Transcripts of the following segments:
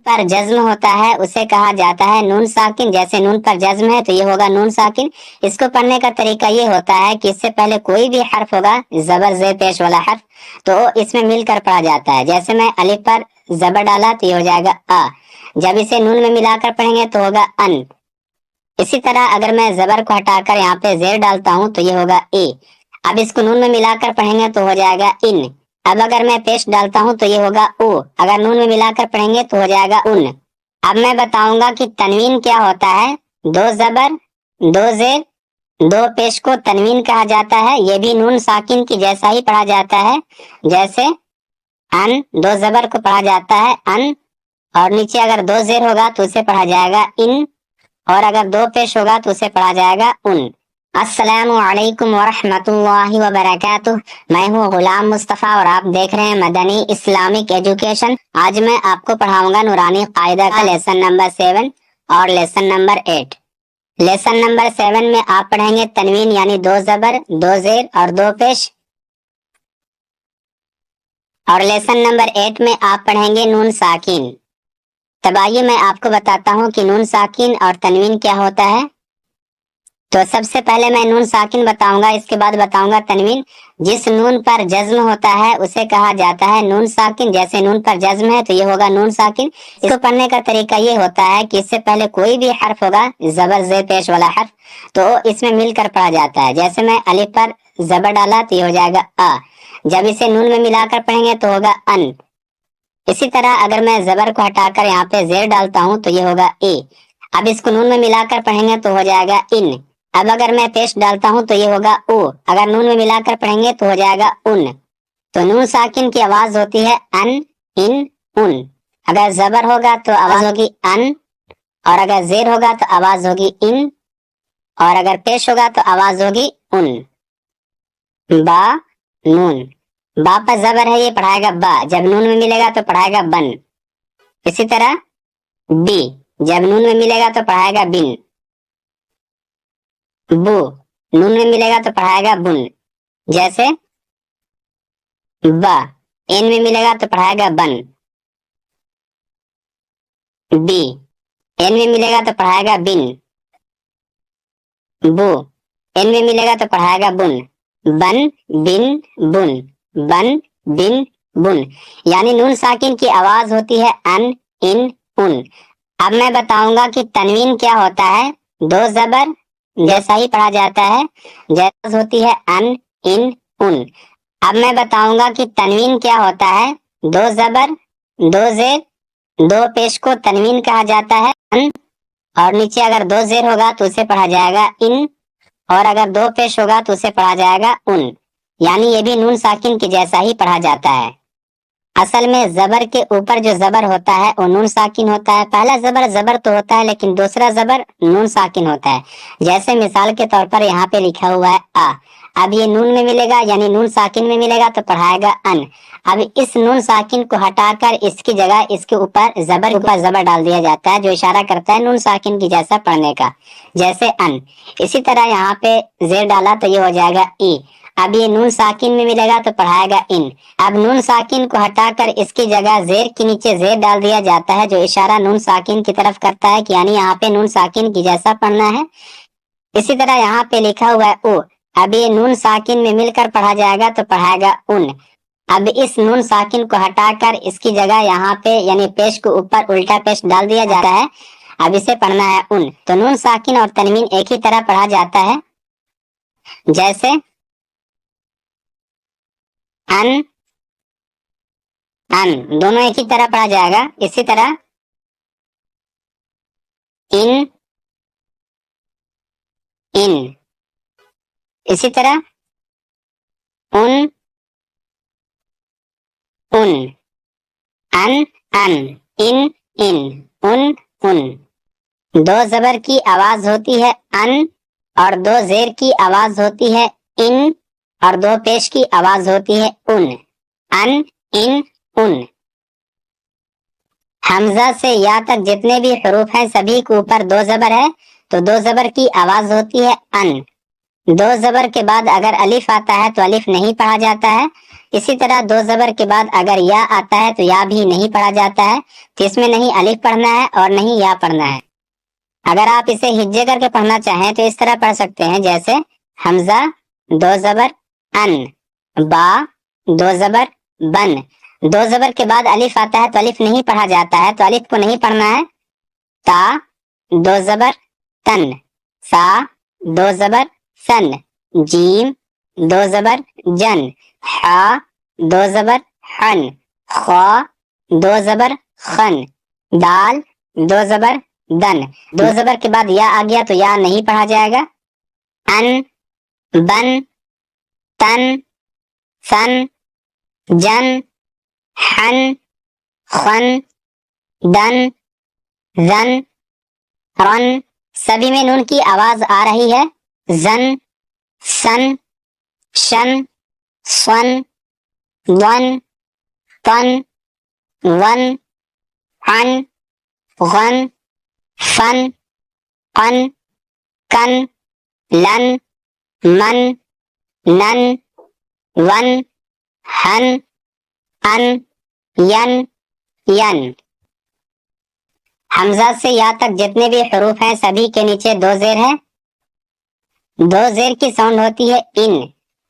پر جزم ہوتا ہے اسے کہا جاتا ہے نون ساکن. جیسے نون پر جزم ہے تو یہ ہوگا نون ساکن. اس کو پڑھنے کا طریقہ یہ ہوتا ہے کہ اس سے پہلے کوئی بھی حرف ہوگا زبر زیر پیش والا حرف تو اس میں مل کر پڑھا جاتا ہے. جیسے میں الف پر زبر ڈالا تو یہ ہو جائے گا آ. جب اسے نون میں ملا کر پڑھیں گے تو ہوگا ان. اسی طرح اگر میں زبر کو ہٹا کر یہاں پہ زیر ڈالتا ہوں تو یہ ہوگا اے. اب اس کو نون میں ملا کر پڑھیں گے تو ہو جائے گا ان. اب اگر میں پیش ڈالتا ہوں تو یہ ہوگا او. اگر نون میں ملا کر پڑھیں گے تو ہو جائے گا ان. اب میں بتاؤں گا کہ تنوین کیا ہوتا ہے. دو زبر دو زیر دو پیش کو تنوین کہا جاتا ہے. یہ بھی نون ساکن کی جیسا ہی پڑھا جاتا ہے. جیسے ان دو زبر کو پڑھا جاتا ہے ان, اور نیچے اگر دو زیر ہوگا تو اسے پڑھا جائے گا ان, اور اگر دو پیش ہوگا تو اسے پڑھا جائے گا ان. السلام علیکم ورحمۃ اللہ وبرکاتہ. میں ہوں غلام مصطفیٰ اور آپ دیکھ رہے ہیں مدنی اسلامک ایجوکیشن. آج میں آپ کو پڑھاؤں گا نورانی قاعدہ کا لیسن نمبر 7 اور لیسن نمبر 8. لیسن نمبر 7 میں آپ پڑھیں گے تنوین یعنی دو زبر دو زیر اور دو پیش, اور لیسن نمبر 8 میں آپ پڑھیں گے نون ساکین. تب آئیے میں آپ کو بتاتا ہوں کہ نون ساکین اور تنوین کیا ہوتا ہے. تو سب سے پہلے میں نون ساکن بتاؤں گا, اس کے بعد بتاؤں گا تنوین. جس نون پر جزم ہوتا ہے اسے کہا جاتا ہے نون ساکن. جیسے نون پر جزم ہے تو یہ ہوگا نون ساکن. اس کو پڑھنے کا طریقہ یہ ہوتا ہے کہ اس سے پہلے کوئی بھی حرف ہوگا زبر زیر پیش والا حرف تو اس میں مل کر پڑھا جاتا ہے. جیسے میں الف پر زبر ڈالا تو یہ ہو جائے گا آ. جب اسے نون میں ملا کر پڑھیں گے تو ہوگا ان. اسی طرح اگر میں زبر کو ہٹا کر یہاں پہ زیر ڈالتا ہوں تو یہ ہوگا اے. اب اس کو نون میں ملا کر پڑھیں گے تو ہو جائے گا ان. اب اگر میں پیش ڈالتا ہوں تو یہ ہوگا او. اگر نون میں ملا کر پڑھیں گے تو ہو جائے گا ان. تو نون ساکن کی آواز ہوتی ہے ان ان ان. اگر زبر ہوگا تو آواز ہوگی ان, اور اگر زیر ہوگا تو آواز ہوگی ان, اور اگر پیش ہوگا تو آواز ہوگی ان. با نون. با پر زبر ہے یہ پڑھائے گا با. جب نون میں ملے گا تو پڑھائے گا بن. اسی طرح بی جب نون میں ملے گا تو پڑھائے گا بن. بو نون میں ملے گا تو پڑھائے گا بن. جیسے با این میں ملے گا تو پڑھائے گا بن. بی این میں ملے گا تو پڑھائے گا بن. بو این میں ملے گا تو پڑھائے گا بن. بن بن بن بن بن بن. یعنی نون ساکن کی آواز ہوتی ہے ان ان ان. اب میں بتاؤں گا کہ تنوین کیا ہوتا ہے. دو زبر جیسا ہی پڑھا جاتا ہے جیسا ہوتی ہے ان ان ان. اب میں بتاؤں گا کہ تنوین کیا ہوتا ہے. دو زبر دو زیر دو پیش کو تنوین کہا جاتا ہے ان, اور نیچے اگر دو زیر ہوگا تو اسے پڑھا جائے گا ان, اور اگر دو پیش ہوگا تو اسے پڑھا جائے گا ان. یعنی یہ بھی نون ساکن کے جیسا ہی پڑھا جاتا ہے. اصل میں زبر کے اوپر جو زبر ہوتا ہے وہ نون ساکن ہوتا ہے. پہلا زبر زبر تو ہوتا ہے لیکن دوسرا زبر نون ساکن ہوتا ہے. جیسے مثال کے طور پر یہاں پہ لکھا ہوا ہے آ. اب یہ نون میں ملے گا یعنی نون ساکن میں ملے گا تو پڑھائے گا ان. اب اس نون ساکن کو ہٹا کر اس کی جگہ اس کے اوپر زبر ڈال دیا جاتا ہے جو اشارہ کرتا ہے نون ساکن کی جیسا پڑھنے کا. جیسے ان. اسی طرح یہاں پہ زیر ڈالا تو یہ ہو جائے گا ای. اب یہ نون ساکن میں ملے گا تو پڑھائے گا ان. اب نون ساکن کو ہٹا کر اس کی جگہ زیر کے نیچے زیر ڈال دیا جاتا ہے جو اشارہ نون ساکن کی طرف کرتا ہے کہ یعنی یہاں پہ نون ساکن کی جیسا پڑھنا ہے. اسی طرح یہاں پہ لکھا ہوا ہے او. اب یہ نون ساکن میں مل کر پڑھا جائے گا تو پڑھائے گا ان. اب اس نون ساکن کو ہٹا کر اس کی جگہ یہاں پہ یعنی پیش کو اوپر الٹا پیش ڈال دیا جاتا ہے. اب اسے پڑھنا ہے ان. تو نون ساکن اور تنوین ایک ہی طرح پڑھا جاتا ہے. جیسے ان ان دونوں ایک ہی طرح پڑھا جائے گا. اسی طرح ان ان. اسی طرح ان ان ان ان ان ان. دو زبر کی آواز ہوتی ہے ان, اور دو زیر کی آواز ہوتی ہے ان, اور دو پیش کی آواز ہوتی ہے ان ان ان. حمزہ سے یا تک جتنے بھی حروف ہیں سبھی کے اوپر دو زبر ہے تو دو زبر کی آواز ہوتی ہے ان. دو زبر کے بعد اگر الف آتا ہے تو الف نہیں پڑھا جاتا ہے. اسی طرح دو زبر کے بعد اگر یا آتا ہے تو یا بھی نہیں پڑھا جاتا ہے. تو اس میں نہیں الف پڑھنا ہے اور نہیں یا پڑھنا ہے. اگر آپ اسے ہجے کر کے پڑھنا چاہیں تو اس طرح پڑھ سکتے ہیں جیسے حمزہ دو زبر ان، با دو زبر بن. دو زبر کے بعد الف آتا ہے تو الف نہیں پڑھا جاتا ہے، تو الف کو نہیں پڑھنا ہے. تا دو زبر تن، سا دو زبر سن، جیم دو زبر جن، حا دو زبر حن، خا دو زبر خن، دال دو زبر دن. دو زبر کے بعد یا آ گیا تو یا نہیں پڑھا جائے گا. ان، بن، تن، سن، جن، حن، خن، دن، زن، رن. سبھی میں نون کی آواز آ رہی ہے. زن، سن، شن، سن، ون، تن، ون، عن، غن، فن، قن، کن، لن، من، نن، ون، ہن، ان، ین، ین. حمزہ سے یا تک جتنے بھی حروف ہیں سبھی کے نیچے دو زیر ہے. دو زیر کی ساؤنڈ ہوتی ہے ان.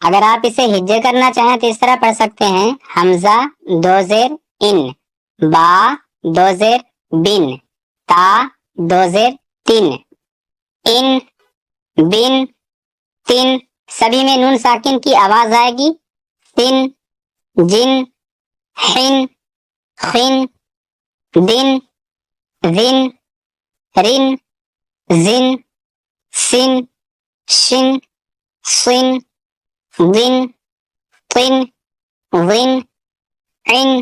اگر آپ اسے ہجے کرنا چاہیں تو اس طرح پڑھ سکتے ہیں حمزہ دو زیر ان، با دو زیر بن، تا دو زیر تن، ان، بن، تن. سبھی میں نون ساکن کی آواز آئے گی. تن، جن، حن، خن، دن، ذن، رن، زن، سن، شن، صن، ضن، طن، ظن، عن،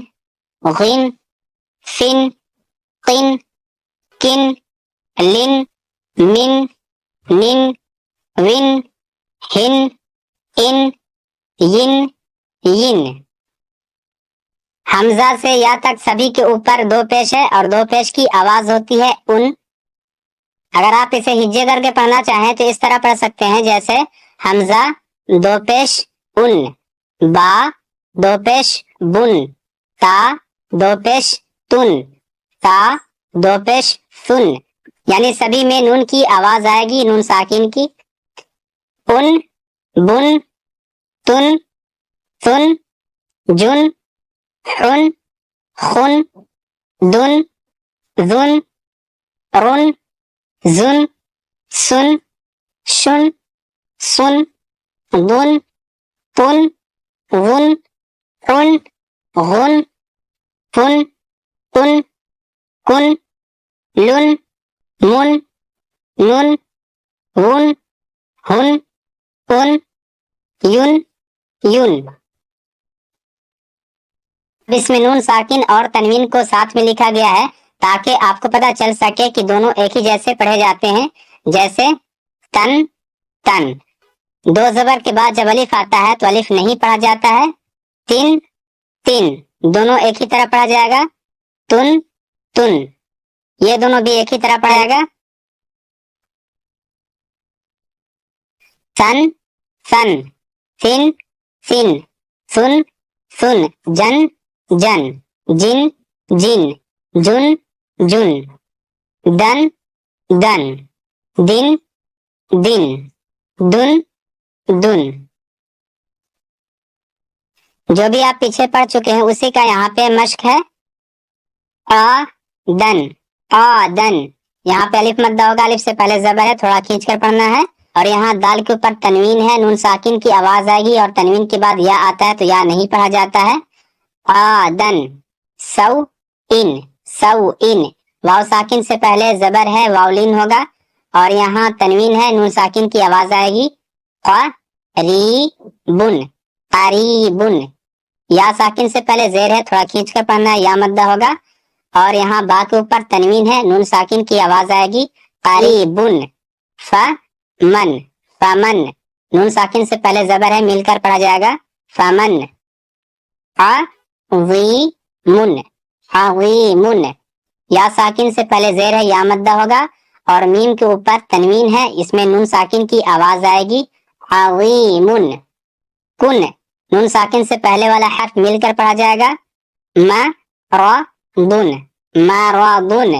غن، فن، قن، کن، لن، من، نن، ون، ہن، ان، ین، ین. حمزہ سے یا تک سبھی کے اوپر دو پیش ہے اور دو پیش کی آواز ہوتی ہے ان. اگر آپ اسے ہجے کر کے پڑھنا چاہیں تو اس طرح پڑھ سکتے ہیں جیسے حمزہ دو پیش ان، با دو پیش بن، تا دو پیش تن، تا دو پیش سن. یعنی سبھی میں نون کی آواز آئے گی نون ساکن کی. ان، بن، تن، سن، جن، حن، خن، دن، ذن، رن، زن، سن، شن، سن، ضن، طن، ظن، عن، غن، فن، قن، کن، لن، من، نن، ون، ہن، ان، ین، ین. اس میں نون ساکن اور تنوین کو ساتھ میں لکھا گیا ہے تاکہ آپ کو پتہ چل سکے کہ دونوں ایک ہی جیسے پڑھے جاتے ہیں. جیسے تن، تن. دو زبر کے بعد جب الف آتا ہے تو الف نہیں پڑھا جاتا ہے. تن، تن. دونوں ایک ہی طرح پڑھا جائے گا. تن، تن. یہ دونوں بھی ایک ہی طرح پڑھا جائے گا. سن، سن. سن، سن. سن، سن. جن، جن. جن، جن. جن، جن. دن، دن. دن، دن. دن، دن. جو بھی آپ پیچھے پڑھ چکے ہیں اسی کا یہاں پہ مشق ہے. آ دن، آ دن. یہاں پہ الف مدہ ہوگا، الف سے پہلے زبر ہے، تھوڑا کھینچ کر پڑھنا ہے. اور یہاں دال کے اوپر تنوین ہے، نون ساکن کی آواز آئے گی اور تنوین کے بعد یا آتا ہے تو یا نہیں پڑھا جاتا ہے. آ دن. سو ان، سو ان. واو ساکن سے پہلے زبر ہے، واولین ہوگا اور یہاں تنوین ہے، نون ساکن کی آواز آئے گی. قریبن، قریبن. یا ساکن سے پہلے زیر ہے، تھوڑا کھینچ کر پڑھنا ہے، یا مدہ ہوگا اور یہاں با کے اوپر تنوین ہے، نون ساکن کی آواز آئے گی. قریبن. فمن، فمن. نون ساکن سے پہلے زبر ہے، مل کر پڑھا جائے گا. فمن. عظیمن، عظیمن. یا ساکن سے پہلے زیر ہے، یا مدہ ہوگا اور میم کے اوپر تنوین ہے، اس میں نون ساکن کی آواز آئے گی. عظیم کن نون ساکن سے پہلے والا حرف مل کر پڑھا جائے گا مرادن مرادن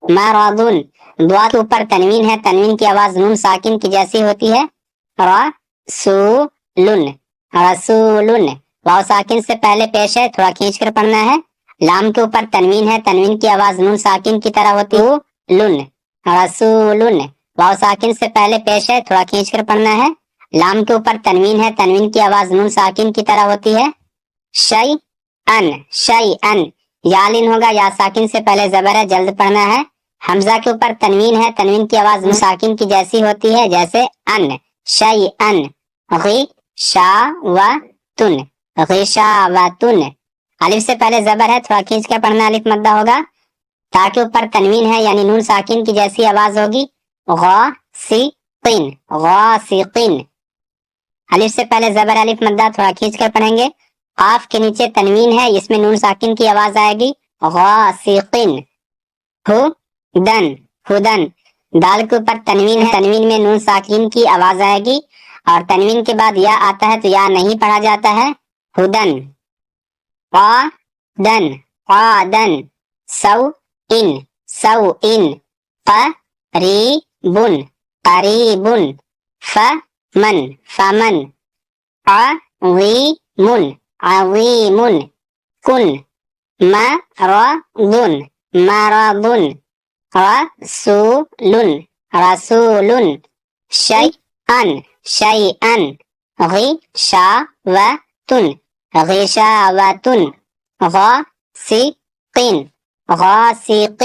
مرادن دعا کے اوپر تنوین ہے تنوین کی آواز نون ساکن کی جیسی ہوتی ہے رسولن رسولن واو ساکن سے پہلے پیش ہے تھوڑا کھینچ کر پڑھنا ہے لام کے اوپر تنوین ہے تنوین کی آواز نون ساکن کی طرح ہوتی ہے لن رسولن واو ساکن سے پہلے پیش ہے تھوڑا کھینچ کر پڑھنا ہے لام کے اوپر تنوین ہے تنوین کی آواز نون ساکن کی طرح ہوتی ہے شیئن یالن ہوگا یا ساکن سے پہلے زبر ہے جلد پڑھنا ہے حمزہ کے اوپر تنوین ہے تنوین کی آواز نون ساکن کی جیسی ہوتی ہے جیسے ان شیئن غشاوتن غشاوتن الف سے پہلے زبر ہے تھوڑا کھینچ کر پڑھنا الف مدہ ہوگا تا کے اوپر تنوین ہے یعنی نون ساکن کی جیسی آواز ہوگی غاسقین غاسقین الف سے پہلے زبر الف مدہ تھوڑا کھینچ کر پڑھیں گے قاف کے نیچے تنوین ہے اس میں نون ساکن کی آواز آئے گی غاسقین ہدن ہدن دال کے اوپر تنوین ہے تنوین میں نون ساکن کی آواز آئے گی اور تنوین کے بعد یا آتا ہے تو یا نہیں پڑھا جاتا ہے ہدن قادن قادن سوئن قریبن قریبن فمن عظیم عظیم کن مرض رسول شیئا غشاوة غاسق